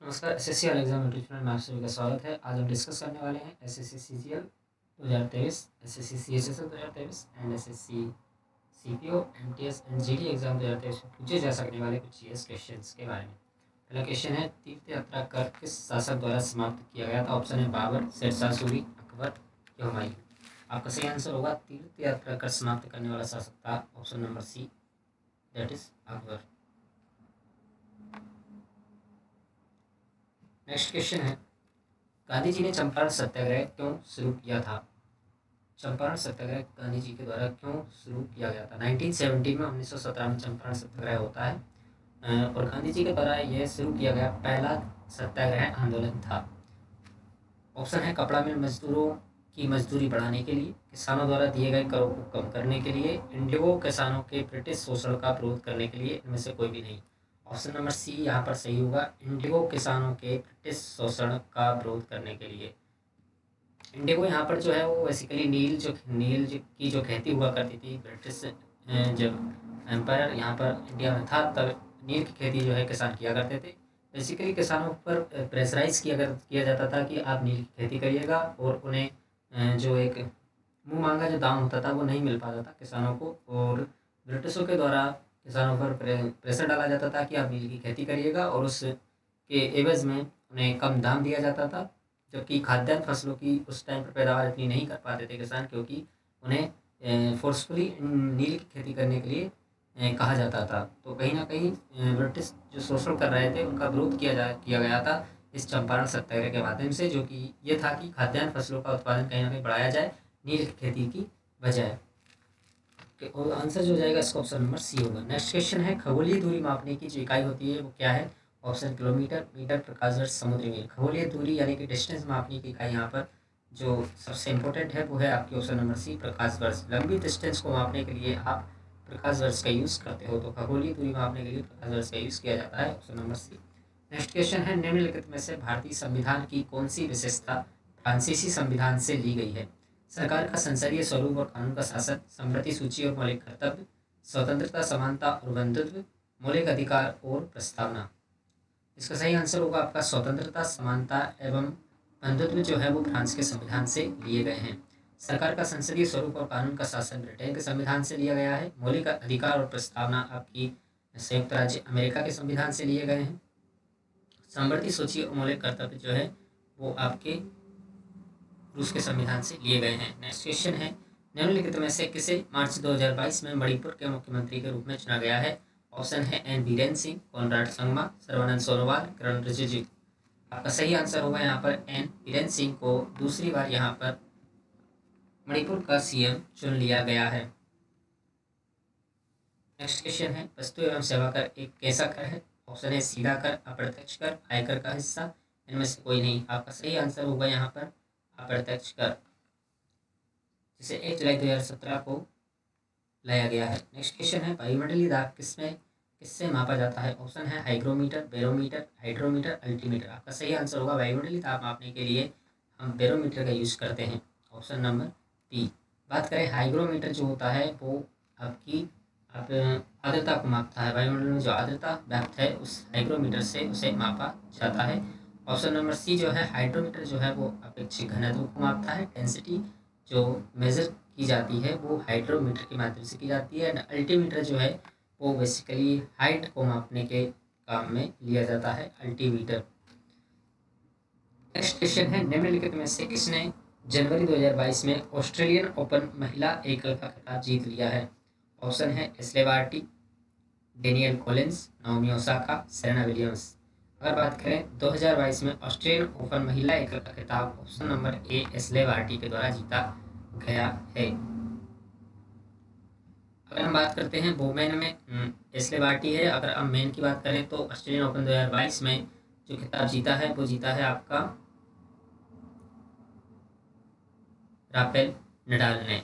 नमस्कार, एसएससी वाले exam YouTube channel में आप सभी का स्वागत है। आज हम डिस्कस करने वाले हैं SSC CGL 2023, SSC CHSL 2023 and SSC CPO MTS and GD exam 2023 में पूछे जा सकने वाले कुछ जीएस क्वेश्चंस के बारे में। पहला क्वेश्चन है, तीर्थ यात्रा कर किस शासक द्वारा समाप्त किया गया था? ऑप्शन है बाबर, शेरशाह सूरी, अकबर या हुमायूं। आपका सही आंसर होगा तीर्थ यात्रा कर समाप्त करने वाला शासक था option number C, that is Akbar. Next question है, गांधी जी ने चंपारण सत्याग्रह क्यों शुरू किया था? चंपारण सत्याग्रह गांधी जी के द्वारा क्यों शुरू किया गया था? 1917 में 1917 में चंपारण सत्याग्रह होता है और गांधी जी के द्वारा यह शुरू किया गया पहला सत्याग्रह आंदोलन था। ऑप्शन है कपड़ा मिल मजदूरों की मजदूरी बढ़ाने के लिए, किसानों द्वारा दिए गए करों को कम करने के लिए, इंडिगो किसानों के ब्रिटिश शोषण का विरोध करने के लिए, इनमें से कोई भी नहीं। ऑप्शन नंबर सी यहाँ पर सही होगा, इंडिगो किसानों के ब्रिटिश शोषण का विरोध करने के लिए। इंडिगो यहाँ पर जो है वो बेसिकली नील की जो खेती हुआ करती थी, ब्रिटिश जब एम्पायर यहाँ पर इंडिया में था तब नील की खेती जो है किसान किया करते थे। बेसिकली किसानों पर प्रेशराइज किया जाता था कि आप नील की खेती करिएगा और उन्हें जो एक मुँह मांगा जो दाम होता था वो नहीं मिल पाता था किसानों को, और ब्रिटिशों के द्वारा किसानों पर प्रेशर डाला जाता था कि आप नील की खेती करिएगा और उसके एवज में उन्हें कम दाम दिया जाता था। जबकि खाद्यान्न फसलों की उस टाइम पर पैदावार इतनी नहीं कर पाते थे किसान, क्योंकि उन्हें फोर्सफुली नील की खेती करने के लिए कहा जाता था। तो कहीं ना कहीं ब्रिटिश जो शोषण कर रहे थे उनका विरोध किया गया था इस चंपारण सत्याग्रह के माध्यम से, जो कि ये था कि खाद्यान्न फसलों का उत्पादन कहीं ना कहीं बढ़ाया जाए नील की खेती की बजाय। और आंसर जो हो जाएगा इसका ऑप्शन नंबर सी होगा। नेक्स्ट क्वेश्चन है, खगोलीय दूरी मापने की जो इकाई होती है वो क्या है? ऑप्शन किलोमीटर, मीटर, प्रकाश वर्ष, समुद्री मील। खगोलीय दूरी यानी कि डिस्टेंस मापने की इकाई यहाँ पर जो सबसे इंपॉर्टेंट है वो है आपकी ऑप्शन नंबर सी, प्रकाश वर्ष। लंबी डिस्टेंस को मापने के लिए आप प्रकाश वर्ष का यूज़ करते हो, तो खगोलीय दूरी मापने के लिए प्रकाश वर्ष का यूज़ किया जाता है, option number C. Next question है, निम्नलिखित में से भारतीय संविधान की कौन सी विशेषता फ्रांसीसी संविधान से ली गई है? सरकार का संसदीय स्वरूप और कानून का शासन, समृद्धि सूची और मौलिक कर्तव्य, स्वतंत्रता, समानता और बंधुत्व, मौलिक अधिकार और प्रस्तावना। इसका सही आंसर होगा आपका स्वतंत्रता, समानता एवं बंधुत्व जो है वो फ्रांस के संविधान से लिए गए हैं। सरकार का संसदीय स्वरूप और कानून का शासन ब्रिटेन के संविधान से लिया गया है। मौलिक अधिकार और प्रस्तावना आपकी संयुक्त राज्य अमेरिका के संविधान से लिए गए हैं। समृद्धि सूची और मौलिक कर्तव्य जो है वो आपके रूस के संविधान से लिए गए हैं। नेक्स्ट क्वेश्चन है, निम्नलिखित में से किसे मार्च 2022 में मणिपुर के मुख्यमंत्री के रूप में चुना गया है? ऑप्शन है एन बीरेन सिंह, कॉनराड संगमा, सर्बानंद सोनोवाल, किरण रिजिजू। आपका सही आंसर होगा यहाँ पर एन बीरेन सिंह को दूसरी बार यहाँ पर मणिपुर का सीएम चुन लिया गया है। नेक्स्ट क्वेश्चन है, वस्तु एवं सेवा कर एक कैसा कर है? ऑप्शन है सीधा कर, अप्रत्यक्ष कर, आयकर का हिस्सा, इनमें से कोई नहीं। आपका सही आंसर होगा यहाँ पर अप्रत्यक्ष कर, जिसे 1 जुलाई 2017 को लाया गया है। नेक्स्ट क्वेश्चन है, वायुमंडलीय दाब किससे मापा जाता है? ऑप्शन है हाइग्रोमीटर, बैरोमीटर, हाइड्रोमीटर, अल्टीमीटर। आपका सही आंसर होगा वायुमंडलीय दाब मापने के लिए हम बैरोमीटर का यूज करते हैं, ऑप्शन नंबर बी। बात करें हाइग्रोमीटर जो होता है वो आपकी आर्द्रता को मापता है। वायुमंडल में जो आर्द्रता व्याप्त है उस हाइग्रोमीटर से उसे मापा जाता है। ऑप्शन नंबर सी जो है हाइड्रोमीटर जो है वो अपेक्षित घनत्व को मापता है। डेंसिटी जो मेजर की जाती है वो हाइड्रोमीटर के माध्यम से की जाती है। अल्टीमीटर जो है वो बेसिकली हाइट को मापने के काम में लिया जाता है, अल्टीमीटर। नेक्स्ट क्वेश्चन है, निम्नलिखित में से किसने जनवरी 2022 में ऑस्ट्रेलियन ओपन महिला एकल का खिताब जीत लिया है? ऑप्शन है Ashleigh Barty, Danielle Collins, Naomi Osaka, Serena Williams. अगर बात करें 2022 में ऑस्ट्रेलियन ओपन महिला एकल का खिताब, option number A Ashleigh Barty के द्वारा जीता गया है। अगर हम बात करते हैं वुमेन में एश्ले बार्टी है। अगर हम मेन की बात करें तो ऑस्ट्रेलियन ओपन 2022 में जो खिताब जीता है वो जीता है आपका राफेल नडाल ने।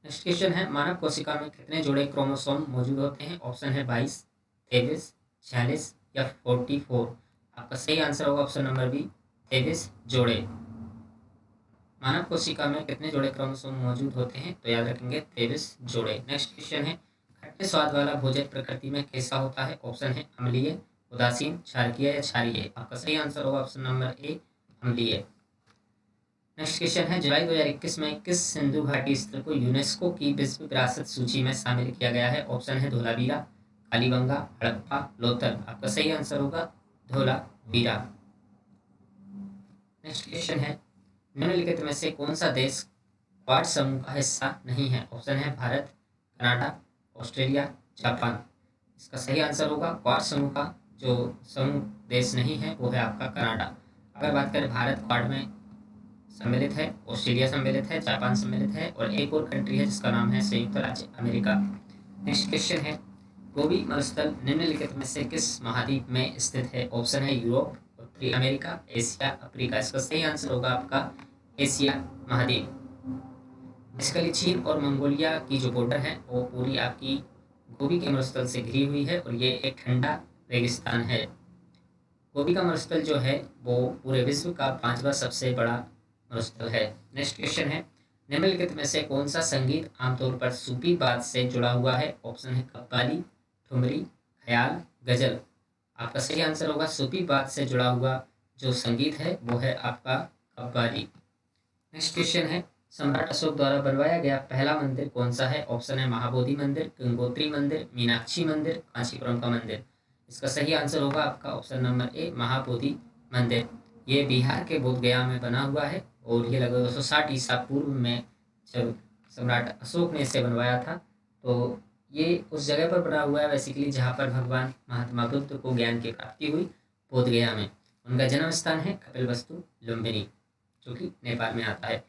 नेक्स्ट क्वेश्चन है, मानव कोशिका में कितने जोड़े क्रोमोसोम मौजूद होते हैं? ऑप्शन है 22, 23, 46 या 44। आपका सही आंसर होगा ऑप्शन नंबर बी, 23 जोड़े। मानव कोशिका में कितने जोड़े क्रोमोसोम मौजूद होते हैं? तो याद रखेंगे 23 जोड़े। नेक्स्ट क्वेश्चन है, खट्टे स्वाद वाला भोजन प्रकृति में कैसा होता है? ऑप्शन है अम्लीय, उदासीन, क्षारकीय या क्षारीय? आपका सही आंसर होगा ऑप्शन नंबर ए, अम्लीय। नेक्स्ट क्वेश्चन है, जुलाई 2021 में किस सिंधु घाटी स्थल को यूनेस्को की विश्व विरासत सूची में शामिल किया गया है? ऑप्शन है धोलावीरा, कालीबंगा, हड़प्पा, लोथल। आपका सही आंसर होगा धोलावीरा। नेक्स्ट क्वेश्चन है, निम्नलिखित में से कौन सा देश क्वाड समूह का हिस्सा नहीं है? ऑप्शन है भारत, कनाडा, ऑस्ट्रेलिया, जापान। इसका सही आंसर होगा क्वाड समूह का जो समूह देश नहीं है वो है आपका कनाडा। अगर बात करें भारत क्वाड में सम्मिलित है, ऑस्ट्रेलिया सम्मिलित है, जापान सम्मिलित है और एक और कंट्री है जिसका नाम है संयुक्त राज्य अमेरिका। नेक्स्ट क्वेश्चन है, गोबी मरुस्थल निम्नलिखित में से किस महाद्वीप में स्थित है? ऑप्शन है यूरोप, उत्तरी अमेरिका, एशिया, अफ्रीका। इसका सही आंसर होगा आपका एशिया महाद्वीप। बेसिकली चीन और मंगोलिया की जो बॉर्डर है वो पूरी आपकी गोबी के मरुस्थल से घिरी हुई है और ये एक ठंडा रेगिस्तान है। गोबी का मरुस्थल जो है वो पूरे विश्व का 5वां सबसे बड़ा मरुस्थल है। नेक्स्ट क्वेश्चन है, निम्नलिखित में से कौन सा संगीत आमतौर पर सूफी बात से जुड़ा हुआ है? ऑप्शन है कव्वाली, ठुमरी, ख्याल, गजल। आपका सही आंसर होगा सूफी बात से जुड़ा हुआ जो संगीत है वो है आपका कव्वाली। नेक्स्ट क्वेश्चन है, सम्राट अशोक द्वारा बनवाया गया पहला मंदिर कौन सा है? ऑप्शन है महाबोधि मंदिर, गंगोत्री मंदिर, मीनाक्षी मंदिर, कांचीपुरम का मंदिर। इसका सही आंसर होगा आपका ऑप्शन नंबर ए, महाबोधि मंदिर। ये बिहार के बोध गया में बना हुआ है और ये लगभग 260 ईसा पूर्व में जब सम्राट अशोक ने इसे बनवाया था तो ये उस जगह पर बना हुआ है बेसिकली जहाँ पर भगवान महात्मा बुद्ध को ज्ञान की प्राप्ति हुई, बोध गया में। उनका जन्म स्थान है कपिलवस्तु लुम्बिनी जो कि नेपाल में आता है।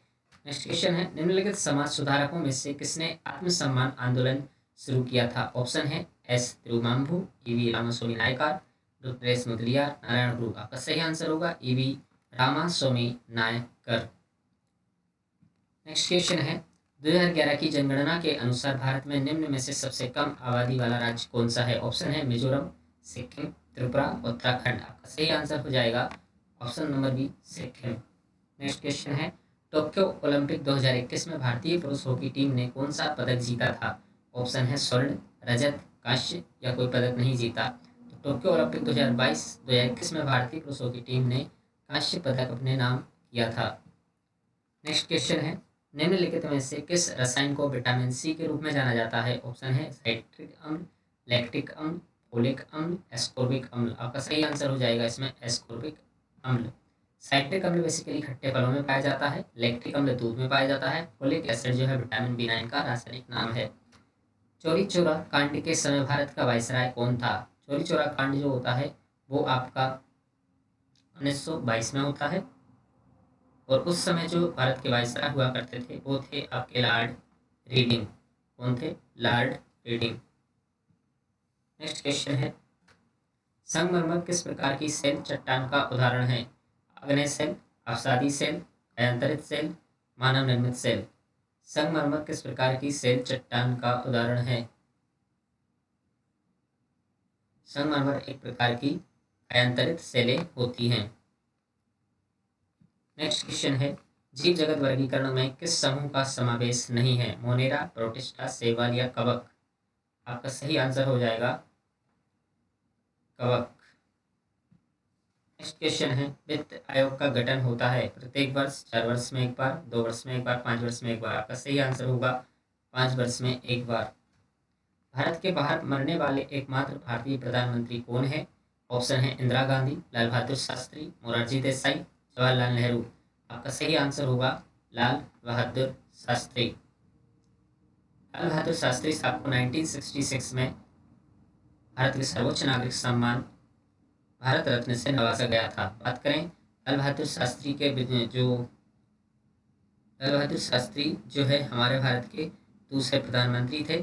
नेक्स्ट क्वेश्चन है, निम्नलिखित समाज सुधारकों में से किसने आत्मसम्मान आंदोलन शुरू किया था? ऑप्शन है एस तिरुमांभू, ईवी रामास्वामी नायकार, रुद्रेश मुदलियार, नारायण गुरु। आपका सही आंसर होगा E V Ramaswamy Naicker. Next question है, 2011 की जनगणना के अनुसार भारत में निम्न में से सबसे कम आबादी वाला राज्य कौन सा है? ऑप्शन है मिजोरम, सिक्किम, त्रिपुरा, उत्तराखंड। आपका सही आंसर हो जाएगा option number B, Sikkim. Next question है, टोक्यो ओलंपिक 2021 में भारतीय पुरुष हॉकी टीम ने कौन सा पदक जीता था? ऑप्शन है स्वर्ण, रजत, कांस्य या कोई पदक नहीं जीता। तो टोक्यो ओलंपिक 2021 में भारतीय पुरुष हॉकी टीम ने कांस्य पदक अपने नाम किया था। नेक्स्ट क्वेश्चन है, निम्नलिखित में से किस रसायन को विटामिन सी के रूप में जाना जाता है? ऑप्शन है साइट्रिक अम्ल, लैक्टिक अम्ल, फोलिक अम्ल, एस्कोर्बिक अम्ल। आपका सही आंसर हो जाएगा इसमें एस्कोर्बिक अम्ल। साइट्रिक अम्ल बेसिकली खट्टे फलों में पाया जाता है, लैक्टिक अम्ल दूध में पाया जाता है, फोलिक एसिड जो है विटामिन B9 का रासायनिक नाम है। चौरी चौरा कांड के समय भारत का वायसराय कौन था? चौरी चौरा कांड जो होता है वो आपका 1922 में होता है और उस समय जो भारत के वायसराय हुआ करते थे वो थे आपके लॉर्ड रीडिंग। कौन थे? Lord reading. नेक्स्ट क्वेश्चन है, संगमरमर किस प्रकार की सेल चट्टान का उदाहरण है? अग्नेय सेल, अवसादी सेल, अयांतरित सेल, मानव निर्मित सेल। संगमरमर किस प्रकार की सेल चट्टान का उदाहरण है? संगमरमर एक प्रकार की अयांतरित सेलें होती हैं। नेक्स्ट क्वेश्चन है, जीव जगत वर्गीकरण में किस समूह का समावेश नहीं है? मोनेरा, प्रोटिस्टा, शैवाल या कवक। आपका सही आंसर हो जाएगा कवक। नेक्स्ट क्वेश्चन है, वित्त आयोग का गठन होता है प्रत्येक वर्ष, 4 वर्ष में एक बार, 2 वर्ष में एक बार, 5 वर्ष में एक बार। आपका सही आंसर होगा 5 वर्ष में एक बार। भारत के बाहर मरने वाले एकमात्र भारतीय प्रधानमंत्री कौन है? ऑप्शन है इंदिरा गांधी, लाल बहादुर शास्त्री, मोरारजी देसाई, जवाहरलाल नेहरू। आपका सही आंसर होगा लाल बहादुर शास्त्री। लाल बहादुर शास्त्री साहब को 1966 में भारत के सर्वोच्च नागरिक सम्मान भारत रत्न से नवाजा गया था। बात करें लाल बहादुर शास्त्री के लाल बहादुर शास्त्री जो है हमारे भारत के दूसरे प्रधानमंत्री थे।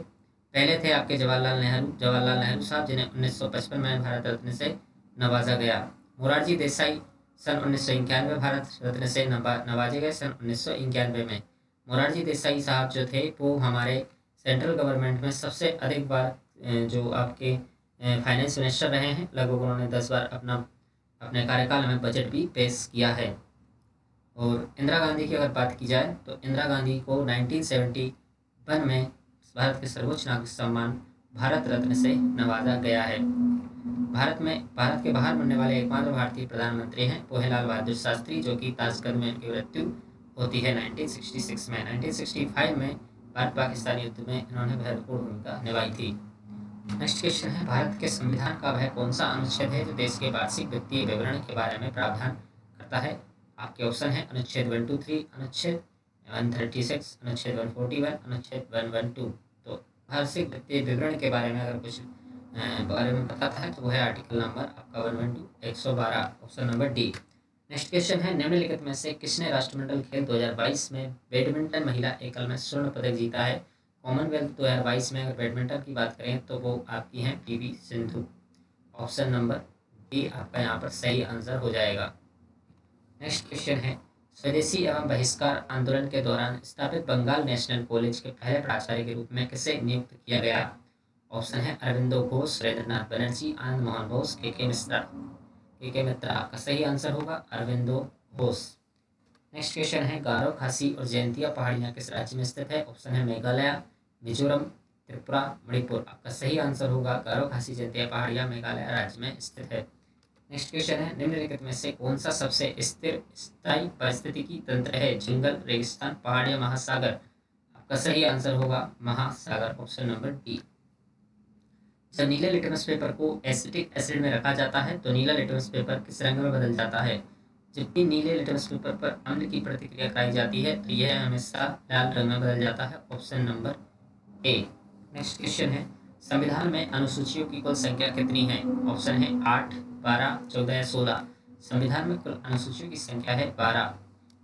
पहले थे आपके जवाहरलाल नेहरू साहब जिन्हें 1955 में भारत रत्न से नवाजा गया। मोरारजी देसाई सन 1991 भारत रत्न से नवाजे गए सन 1991 में। मोरारजी देसाई साहब जो थे वो हमारे सेंट्रल गवर्नमेंट में सबसे अधिक बार जो आपके फाइनेंस मिनिस्टर रहे हैं, लगभग उन्होंने 10 बार अपने कार्यकाल में बजट भी पेश किया है। और इंदिरा गांधी की अगर बात की जाए तो इंदिरा गांधी को 1971 में भारत के सर्वोच्च नागरिक सम्मान भारत रत्न से नवाजा गया है। भारत के बाहर बनने वाले एकमात्र भारतीय प्रधानमंत्री हैं वो है लाल बहादुर शास्त्री, जो कि ताशकंद में इनकी मृत्यु होती है 1966 में। 1965 में भारत पाकिस्तान युद्ध में इन्होंने महत्वपूर्ण भूमिका निभाई थी। नेक्स्ट क्वेश्चन है, भारत के संविधान का वह कौन सा अनुच्छेद है जो देश के वार्षिक वित्तीय विवरण के बारे में प्रावधान करता है? आपके ऑप्शन है अनुच्छेद 123, अनुच्छेद 136, अनुच्छेद 141, अनुच्छेद 112। तो वार्षिक वित्तीय विवरण के बारे में अगर कुछ बारे में बताता है तो वो है आर्टिकल नंबर आपका 112 112, option number D. Next question है, निम्नलिखित में से किसने राष्ट्रमंडल खेल 2022 में बैडमिंटन महिला एकल में स्वर्ण पदक जीता है? कॉमनवेल्थ 2022 में अगर बैडमिंटन की बात करें तो वो आपकी हैं PV Sindhu. Option number D आपका यहाँ पर सही आंसर हो जाएगा। नेक्स्ट क्वेश्चन है, स्वदेशी एवं बहिष्कार आंदोलन के दौरान स्थापित बंगाल नेशनल कॉलेज के पहले प्राचार्य के रूप में किसे नियुक्त किया गया? ऑप्शन है अरविंदो घोष, सुरेंद्रनाथ बनर्जी, आनंद मोहन बोस, के मिश्रा। के मित्रा आपका सही आंसर होगा अरविंदो घोष। नेक्स्ट क्वेश्चन है, गारो खासी और जयंतिया पहाड़ियाँ किस राज्य में स्थित है? ऑप्शन है मेघालय, मिजोरम, त्रिपुरा, मणिपुर। आपका सही आंसर होगा गारो खासी जयंतिया पहाड़ियाँ मेघालय राज्य में स्थित है। नेक्स्ट क्वेश्चन है, निम्नलिखित में से कौन सा सबसे स्थिर स्थायी पारिस्थितिकी तंत्र है? जंगल, रेगिस्तान, पहाड़ या महासागर? आपका सही आंसर होगा महासागर, ऑप्शन नंबर डी। जब नीले लिटमस पेपर को एसिटिक एसिड में रखा जाता है तो नीला लिटमस पेपर किस रंग में बदल जाता है? जबकि नीले लिटमस पेपर पर अम्ल की प्रतिक्रिया कराई जाती है तो यह हमेशा लाल रंग में बदल जाता है, ऑप्शन नंबर ए। नेक्स्ट क्वेश्चन है, संविधान में अनुसूचियों की कुल संख्या कितनी है? ऑप्शन है 8, 12, 14 या 16। संविधान में कुल अनुसूचियों की संख्या है 12,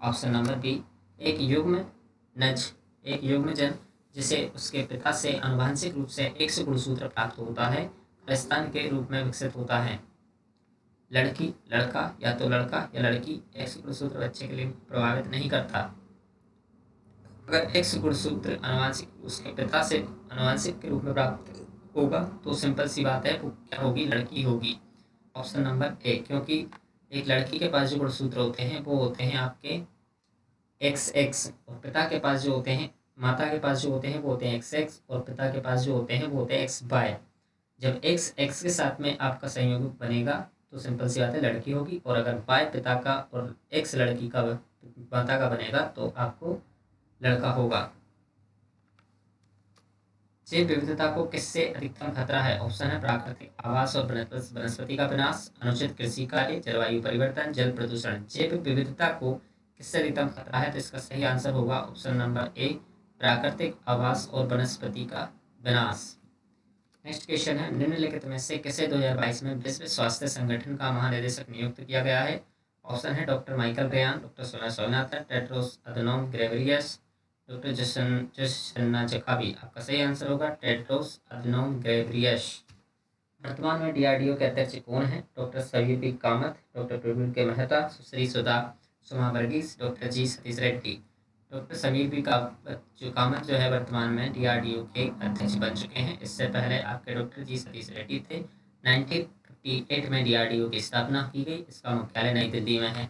ऑप्शन नंबर बी। एक युग्म जन जिसे उसके पिता से आनुवंशिक रूप से एक से गुणसूत्र प्राप्त होता है संतान के रूप में विकसित होता है। लड़की, लड़का या तो लड़का या लड़की एक्स गुणसूत्र बच्चे के लिए प्रभावित नहीं करता। अगर एक्स गुणसूत्र आनुवंशिक उसके पिता से आनुवंशिक के रूप में प्राप्त होगा तो सिंपल सी बात है वो क्या होगी? लड़की होगी, ऑप्शन नंबर ए। क्योंकि एक लड़की के पास जो गुणसूत्र होते हैं वो होते हैं आपके XX, और पिता के पास जो होते हैं, माता के पास जो होते हैं वो होते हैं XX, और पिता के पास जो होते हैं वो होते हैं XY। जब XX के साथ में आपका संयोग बनेगा तो सिंपल सी बात है लड़की होगी, और अगर Y पिता का और X लड़की का माता का बनेगा तो आपको लड़का होगा। जैव विविधता को किससे अधिकतम खतरा है? ऑप्शन है प्राकृतिक आवास और वनस्पति का विनाश, अनुचित कृषि कार्य, जलवायु परिवर्तन, जल प्रदूषण। जैव विविधता को किससे अधिकतम खतरा है? तो इसका सही आंसर होगा ऑप्शन नंबर ए, प्राकृतिक आवास और वनस्पति का विनाश। नेक्स्ट क्वेश्चन है, निम्नलिखित में से किसे 2022 में विश्व स्वास्थ्य संगठन का महानिदेशक नियुक्त किया गया है? ऑप्शन है doctor Michael Ryan, doctor Sona Swaminathan, Tedros Adhanom Ghebreyesus, doctor Zsuzsanna Jakab. आपका सही आंसर होगा टेड्रोस अधनोम घेब्रेयेसस। वर्तमान में DRDO के अध्यक्ष कौन है? Doctor Sameer P Kamath, doctor Praveen K Mehta, Sushri Sudha Suma Varghese, doctor G Satish Reddy. Doctor Sameer P Kamath जो है वर्तमान में DRDO के अध्यक्ष बन चुके हैं। इससे पहले आपके डॉक्टर जी सतीश रेड्डी थे। 1958 में DRDO की स्थापना की गई। इसका मुख्यालय नई दिल्ली में है।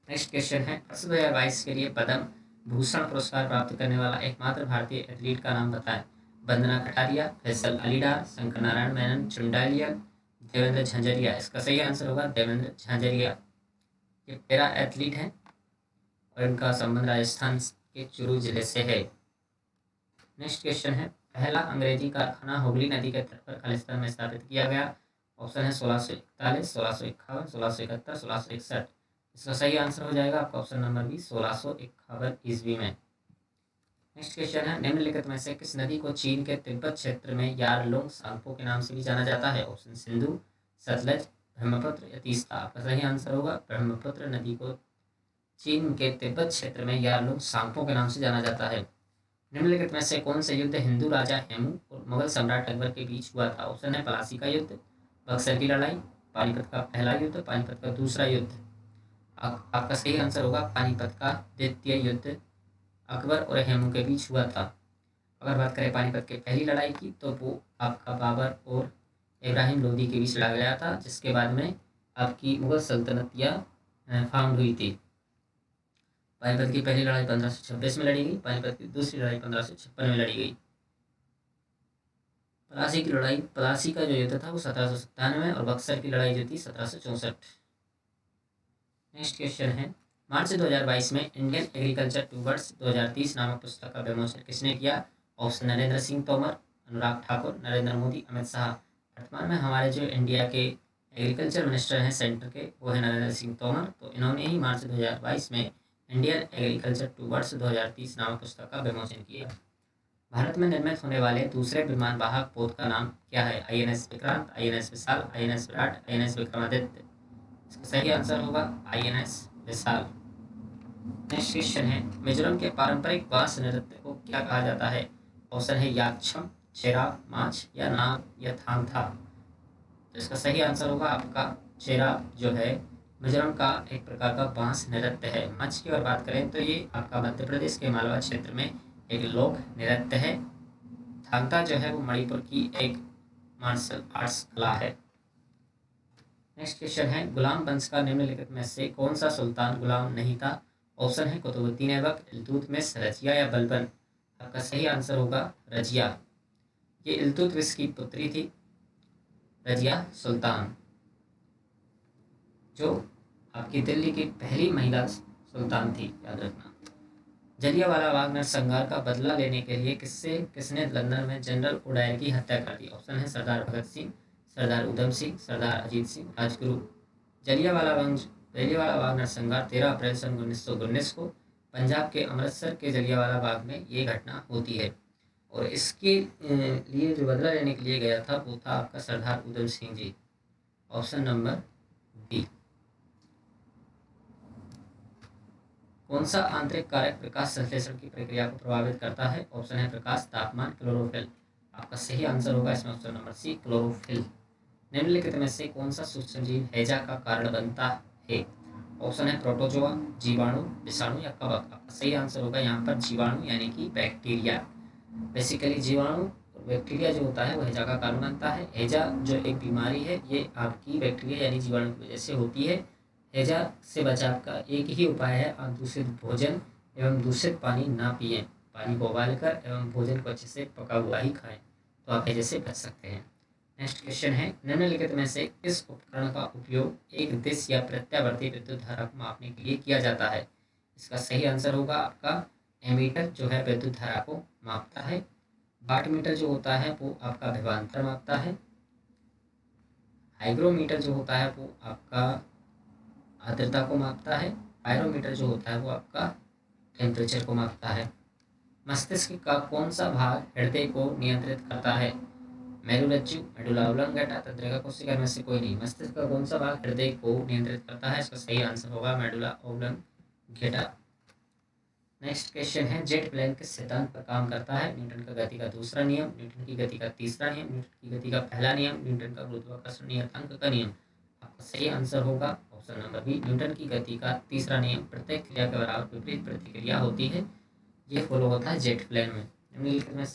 नेक्स्ट क्वेश्चन है, 2022 के लिए पद्म भूषण पुरस्कार प्राप्त करने वाला एकमात्र भारतीय एथलीट का नाम बताएं। वंदना कटारिया, फैसल अली डार, शंकर नारायण मेनन, चुंडालिया, देवेंद्र झांझरिया। इसका सही आंसर होगा देवेंद्र झांझरिया। ये पैरा एथलीट हैं और इनका संबंध राजस्थान के चुरू जिले से है। नेक्स्ट क्वेश्चन है, पहला अंग्रेजी कारखाना हुगली नदी के तट पर खालिस्तान में स्थापित किया गया। ऑप्शन है 1641, 1651, 1671, 1661। इसका सही आंसर हो जाएगा आपका ऑप्शन नंबर बी, 1651 ईस्वी में। नेक्स्ट क्वेश्चन है, निम्नलिखित में से किस नदी को चीन के तिब्बत क्षेत्र में यारलुंग सांगपो के नाम से भी जाना जाता है? ऑप्शन सिंधु, सतलज, ब्रह्मपुत्र या तीस्ता। आपका सही आंसर होगा ब्रह्मपुत्र नदी को चीन के तिब्बत क्षेत्र में यारलुंग सांगपो के नाम से जाना जाता है। निम्नलिखित में से कौन सा युद्ध हिंदू राजा हेमू और मुगल सम्राट अकबर के बीच हुआ था? ऑप्शन है प्लासी का युद्ध, बक्सर की लड़ाई, पानीपत का पहला युद्ध, पानीपत का दूसरा युद्ध। आपका सही आंसर होगा पानीपत का द्वितीय युद्ध अकबर और हेमू के बीच हुआ था। अगर बात करें पानीपत के पहली लड़ाई की तो वो आपका बाबर और इब्राहिम लोदी के बीच लड़ा गया था, जिसके बाद में आपकी मुगल सल्तनत या फाउंड हुई थी। पानीपत की पहली लड़ाई 1526 में लड़ी गई, पानीपत की दूसरी लड़ाई 1556 में लड़ी गई। प्लासी का जो युद्ध था वो 1797 और बक्सर की लड़ाई जो थी 1764। नेक्स्ट क्वेश्चन है, मार्च 2022 में इंडियन एग्रीकल्चर टूवर्ड्स 2030 नामक पुस्तक का विमोचन किसने किया? ऑप्शन नरेंद्र सिंह तोमर, अनुराग ठाकुर, नरेंद्र मोदी, अमित शाह। वर्तमान में हमारे जो इंडिया के एग्रीकल्चर मिनिस्टर हैं सेंटर के, वो है नरेंद्र सिंह तोमर। तो इन्होंने ही मार्च 2022 में इंडियन एग्रीकल्चर टूवर्ड्स 2030 नामक पुस्तक का विमोचन किया। भारत में निर्मित होने वाले दूसरे विमान वाहक पोत का नाम क्या है? INS विक्रांत, INS विशाल, INS विराट, INS विक्रमादित्य। इसका सही आंसर होगा INS विशाल। नेक्स्ट क्वेश्चन है, मिजोरम के पारंपरिक बांस नृत्य को क्या कहा जाता है? ऑप्शन है याक्षम, चेरा, माच या नाग या थांगथा। तो इसका सही आंसर होगा आपका चेरा, जो है मिजोरम का एक प्रकार का बांस नृत्य है। माच की और बात करें तो ये आपका मध्य प्रदेश के मालवा क्षेत्र में एक लोक नृत्य है। थांगता जो है वो मणिपुर की एक मार्शल आर्ट्स कला है। नेक्स्ट क्वेश्चन है, गुलाम वंश का निम्नलिखित में से कौन सा सुल्तान गुलाम नहीं था? ऑप्शन है कुतुबुद्दीन ऐबक, इल्तुतमिश, रजिया या बलबन। आपका सही आंसर होगा रजिया। ये इल्तुतमिश की पुत्री थी रजिया सुल्तान, जो आपकी दिल्ली की पहली महिला सुल्तान थी, याद रखना। जलियांवाला बाग नरसंहार का बदला लेने के लिए किसने लंदन में जनरल उडायर की हत्या कर दी? ऑप्शन है सरदार भगत सिंह, सरदार उधम सिंह, सरदार अजीत सिंह, राजगुरु। जलियांवाला बाग नरसंहार 13 अप्रैल सन 1919 को पंजाब के अमृतसर के जलियांवाला बाग में ये घटना होती है। और इसके लिए जो बदला लेने के लिए गया था वो था आपका Sardar Udham Singh ji. Option number B. कौन सा आंतरिक कारक प्रकाश संश्लेषण की प्रक्रिया को प्रभावित करता है? ऑप्शन है प्रकाश, तापमान, क्लोरोफिल। आपका सही आंसर होगा इसमें ऑप्शन नंबर सी, क्लोरोफिल। निम्नलिखित में से कौन सा सूक्ष्म जीव हैजा का कारण बनता है? ऑप्शन है प्रोटोजोआ, जीवाणु, विषाणु या कवक। आपका सही आंसर होगा यहाँ पर जीवाणु यानी कि बैक्टीरिया। बेसिकली जीवाणु और बैक्टीरिया जो होता है वो हैजा का कारण बनता है। हैजा जो एक बीमारी है ये आपकी बैक्टीरिया यानी जीवाणु की वजह से होती है। हैजा से बचाव का एक ही उपाय है, आप दूषित भोजन एवं दूषित पानी ना पिएं। पानी को उबालकर एवं भोजन को अच्छे से पका हुआ ही खाएं, तो आप हैजे से बच सकते हैं। नेक्स्ट क्वेश्चन है, निम्नलिखित में से किस उपकरण का उपयोग एक दिश या प्रत्यावर्ती विद्युत धारा को मापने के लिए किया जाता है? इसका सही आंसर होगा आपका एमीटर, जो है विद्युत धारा को मापता है। वाटमीटर जो होता है वो आपका विभवांतर मापता है। हाइग्रोमीटर जो होता है वो आपका आर्द्रता को मापता है। पायरोमीटर जो होता है वो आपका टेम्परेचर को मापता है। मस्तिष्क का कौन सा भाग हृदय को नियंत्रित करता है? मेरुरज्जु, मेडुला ओब्लंगेटा, तंत्रिका कोशिका में से कोई नहीं। मस्तिष्क का कौन सा भाग हृदय को नियंत्रित करता है? इसका सही आंसर होगा मेडुला ओब्लंगेटा। नेक्स्ट क्वेश्चन है, जेट प्लेन किस सिद्धांत पर काम करता है? न्यूटन का गति का दूसरा नियम, न्यूटन की गति का तीसरा नियम, न्यूटन की गति का पहला नियम, न्यूटन का गुरुत्वाकर्षण नियतांक का नियम। आपका सही आंसर होगा ऑप्शन नंबर बी, न्यूटन की गति का तीसरा नियम। प्रत्येक क्रिया के बराबर विपरीत प्रतिक्रिया होती है, ये फॉलो होता है जेट प्लेन में। निम्नलिखित में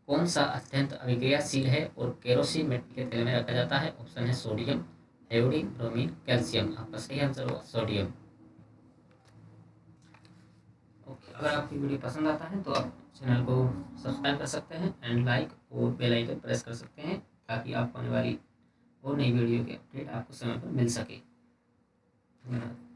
कौन सा अत्यंत अभिक्रियाशील है और केरोसिन मिट्टी के तेल में रखा जाता है? ऑप्शन है सोडियम, आयोडीन, ब्रोमीन, कैल्शियम। आपका सही आंसर होगा सोडियम। ओके, अगर आपकी वीडियो पसंद आता है तो आप चैनल को सब्सक्राइब कर सकते हैं एंड लाइक और बेल आइकन प्रेस कर सकते हैं, ताकि आपको आने वाली और नई वीडियो के अपडेट आपको समय पर मिल सके। धन्यवाद।